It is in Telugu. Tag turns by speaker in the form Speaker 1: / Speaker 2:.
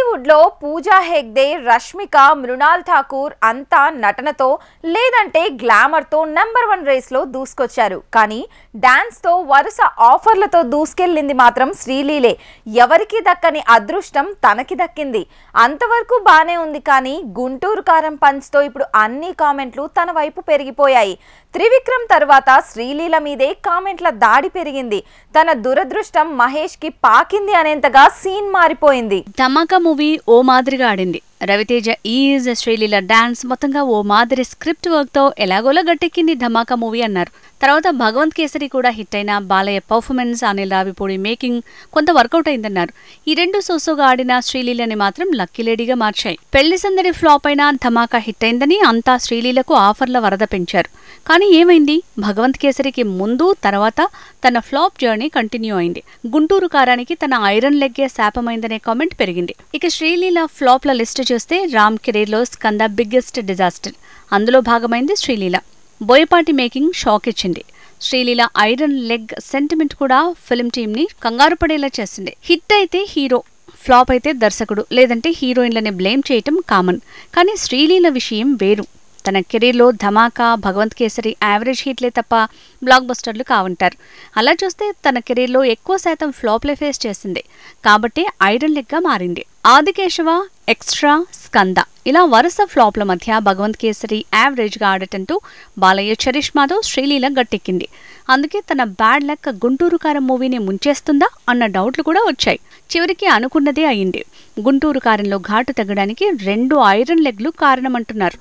Speaker 1: టాలీవుడ్ లో పూజా హెగ్డే, రష్మిక, మృణాల్ ఠాకూర్ అంతా నటనతో లేదంటే గ్లామర్ తో నంబర్ 1 రేస్ లో దూసుకొచ్చారు. కానీ డాన్స్ తో వరుస ఆఫర్లతో దూసుకెళ్లింది మాత్రం శ్రీలీలే. ఎవరికి దక్కని అదృష్టం తనకి దక్కింది. అంతవరకు బానే ఉంది కానీ గుంటూరు కారం పంచ్ తో ఇప్పుడు అన్ని కామెంట్లు తన వైపు పెరిగిపోయాయి. త్రివిక్రమ్ తర్వాత శ్రీలీల మీదే కామెంట్ల దాడి పెరిగింది. తన దురదృష్టం మహేష్ కి పాకింది అనేంతగా సీన్ మారిపోయింది.
Speaker 2: ధమాకా మూవీ ఓ మాదిరిగా ఆడింది. రవితేజ ఈజ్ శ్రీలీల డాన్స్ మొత్తంగా ఓ మాదిరి స్క్రిప్ట్ వర్క్ తో ఎలాగోలా గట్టెక్కింది ధమాకా మూవీ అన్నారు. తర్వాత భగవంత్ కేసరి కూడా హిట్ అయిన బాలయ్య పర్ఫార్మెన్స్, అనిల్ రావిపూడి మేకింగ్ కొంత వర్కౌట్ అయిందన్నారు. ఈ రెండు సోసోగా ఆడిన శ్రీలీలని మాత్రం లక్కీ లేడీగా మార్చాయి. పెళ్లి సందడి ఫ్లాప్ అయినా ధమాకా హిట్ అయిందని అంతా శ్రీలీలకు ఆఫర్ల వరద పెంచారు. కానీ ఏమైంది? భగవంత్ కేసరికి ముందు తర్వాత తన ఫ్లాప్ జర్నీ కంటిన్యూ అయింది. గుంటూరు కారానికి తన ఐరన్ లెగ్గే శాపమైందనే కామెంట్ పెరిగింది. ఇక శ్రీలీల ఫ్లాప్ల లిస్ట్ చూస్తే రామ్ కెరీర్ లో స్కంద బిగ్గెస్ట్ డిజాస్టర్. అందులో భాగమైంది శ్రీలీల. బోయపాటి మేకింగ్ షాక్ ఇచ్చింది. శ్రీలీల ఐరన్ లెగ్ సెంటిమెంట్ కూడా ఫిల్మ్ టీమ్ ని కంగారు పడేలా చేసింది. హిట్ అయితే హీరో, ఫ్లాప్ అయితే దర్శకుడు లేదంటే హీరోయిన్లని బ్లేమ్ చేయటం కామన్. కానీ శ్రీలీల విషయం వేరు. తన కెరీర్లో ధమాకా, భగవంత్ కేసరి యావరేజ్ హిట్లే తప్ప బ్లాక్ బస్టర్లు కావంటారు. అలా చూస్తే తన కెరీర్లో ఎక్కువ శాతం ఫ్లాప్లే ఫేస్ చేసింది. కాబట్టి ఐరన్ లెగ్గా మారింది. ఆదికేశవ, ఎక్స్ట్రా, స్కంద ఇలా వరుస ఫ్లాప్ల మధ్య భగవంత్ కేసరి యావరేజ్గా ఆడటంతో బాలయ్య చరిష్మాతో శ్రీలీల గట్టెక్కింది. అందుకే తన బ్యాడ్ లక్ గుంటూరు కారం మూవీని ముంచేస్తుందా అన్న డౌట్లు కూడా వచ్చాయి. చివరికి అనుకున్నదే అయింది. గుంటూరు కారంలో ఘాటు తగ్గడానికి 2 ఐరన్ లెగ్లు కారణమంటున్నారు.